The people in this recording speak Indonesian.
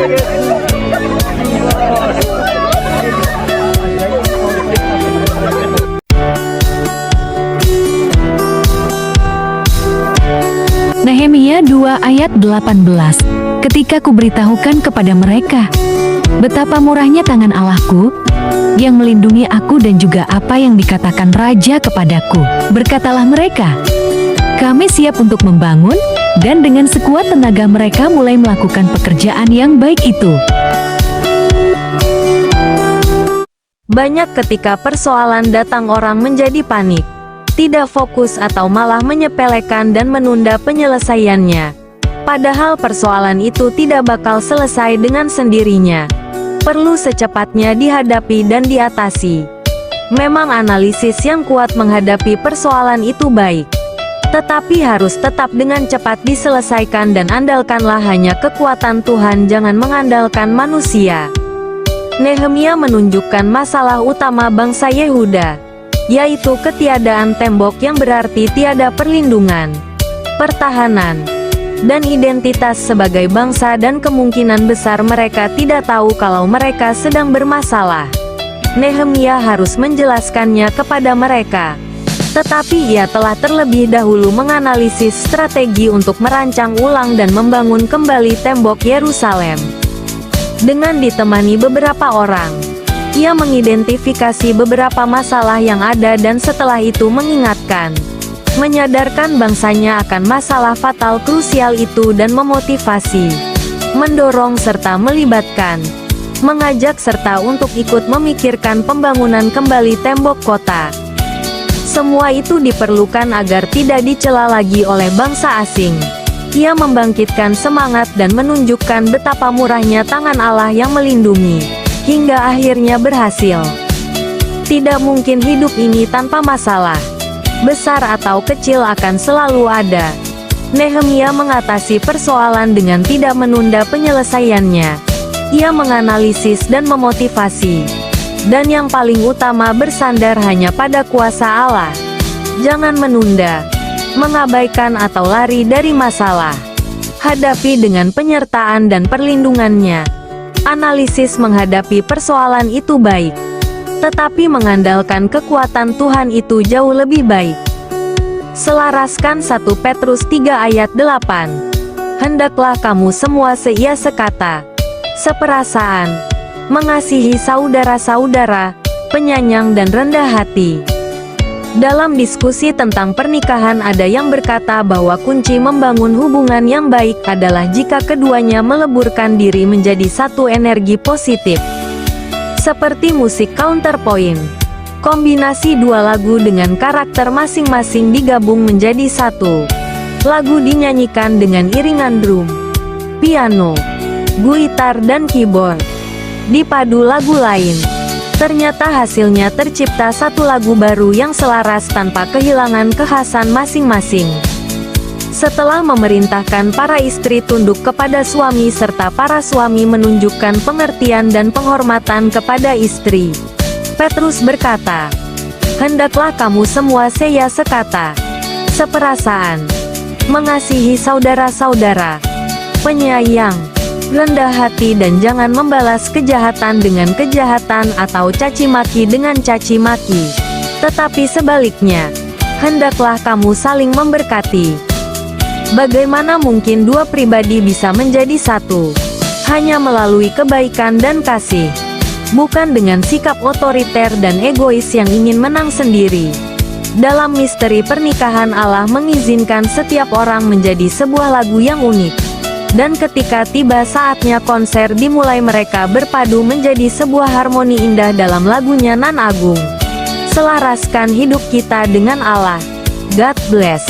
Nehemia 2 ayat 18. Ketika kuberitahukan kepada mereka betapa murahnya tangan Allahku yang melindungi aku dan juga apa yang dikatakan Raja kepadaku, berkatalah mereka, kami siap untuk membangun, dan dengan sekuat tenaga mereka mulai melakukan pekerjaan yang baik itu. Banyak ketika persoalan datang orang menjadi panik, tidak fokus atau malah menyepelekan dan menunda penyelesaiannya. Padahal persoalan itu tidak bakal selesai dengan sendirinya. Perlu secepatnya dihadapi dan diatasi. Memang analisis yang kuat menghadapi persoalan itu baik. Tetapi harus tetap dengan cepat diselesaikan dan andalkanlah hanya kekuatan Tuhan, jangan mengandalkan manusia. Nehemia menunjukkan masalah utama bangsa Yehuda, yaitu ketiadaan tembok yang berarti tiada perlindungan, pertahanan, dan identitas sebagai bangsa, dan kemungkinan besar mereka tidak tahu kalau mereka sedang bermasalah. Nehemia harus menjelaskannya kepada mereka. Tetapi ia telah terlebih dahulu menganalisis strategi untuk merancang ulang dan membangun kembali tembok Yerusalem. Dengan ditemani beberapa orang, ia mengidentifikasi beberapa masalah yang ada dan setelah itu mengingatkan, menyadarkan bangsanya akan masalah fatal krusial itu dan memotivasi, mendorong serta melibatkan, mengajak serta untuk ikut memikirkan pembangunan kembali tembok kota. Semua itu diperlukan agar tidak dicela lagi oleh bangsa asing. Ia membangkitkan semangat dan menunjukkan betapa murahnya tangan Allah yang melindungi, hingga akhirnya berhasil. Tidak mungkin hidup ini tanpa masalah. Besar atau kecil akan selalu ada. Nehemia mengatasi persoalan dengan tidak menunda penyelesaiannya. Ia menganalisis dan memotivasi. Dan yang paling utama bersandar hanya pada kuasa Allah. Jangan menunda, mengabaikan atau lari dari masalah. Hadapi dengan penyertaan dan perlindungannya. Analisis menghadapi persoalan itu baik. Tetapi mengandalkan kekuatan Tuhan itu jauh lebih baik. Selaraskan 1 Petrus 3 ayat 8. Hendaklah kamu semua seia sekata, seperasaan, mengasihi saudara-saudara, penyayang dan rendah hati. Dalam diskusi tentang pernikahan ada yang berkata bahwa kunci membangun hubungan yang baik adalah jika keduanya meleburkan diri menjadi satu energi positif. Seperti musik counterpoint. Kombinasi dua lagu dengan karakter masing-masing digabung menjadi satu. Lagu dinyanyikan dengan iringan drum, piano, gitar dan keyboard. Dipadu lagu lain. Ternyata hasilnya tercipta satu lagu baru yang selaras tanpa kehilangan kekhasan masing-masing. Setelah memerintahkan para istri tunduk kepada suami serta para suami menunjukkan pengertian dan penghormatan kepada istri, Petrus berkata, hendaklah kamu semua seia sekata, seperasaan, mengasihi saudara-saudara, penyayang, rendah hati dan jangan membalas kejahatan dengan kejahatan atau caci maki dengan caci maki. Tetapi sebaliknya, hendaklah kamu saling memberkati. Bagaimana mungkin dua pribadi bisa menjadi satu? Hanya melalui kebaikan dan kasih. Bukan dengan sikap otoriter dan egois yang ingin menang sendiri. Dalam misteri pernikahan Allah mengizinkan setiap orang menjadi sebuah lagu yang unik. Dan ketika tiba saatnya konser dimulai mereka berpadu menjadi sebuah harmoni indah dalam lagunya Nan Agung. Selaraskan hidup kita dengan Allah. God bless.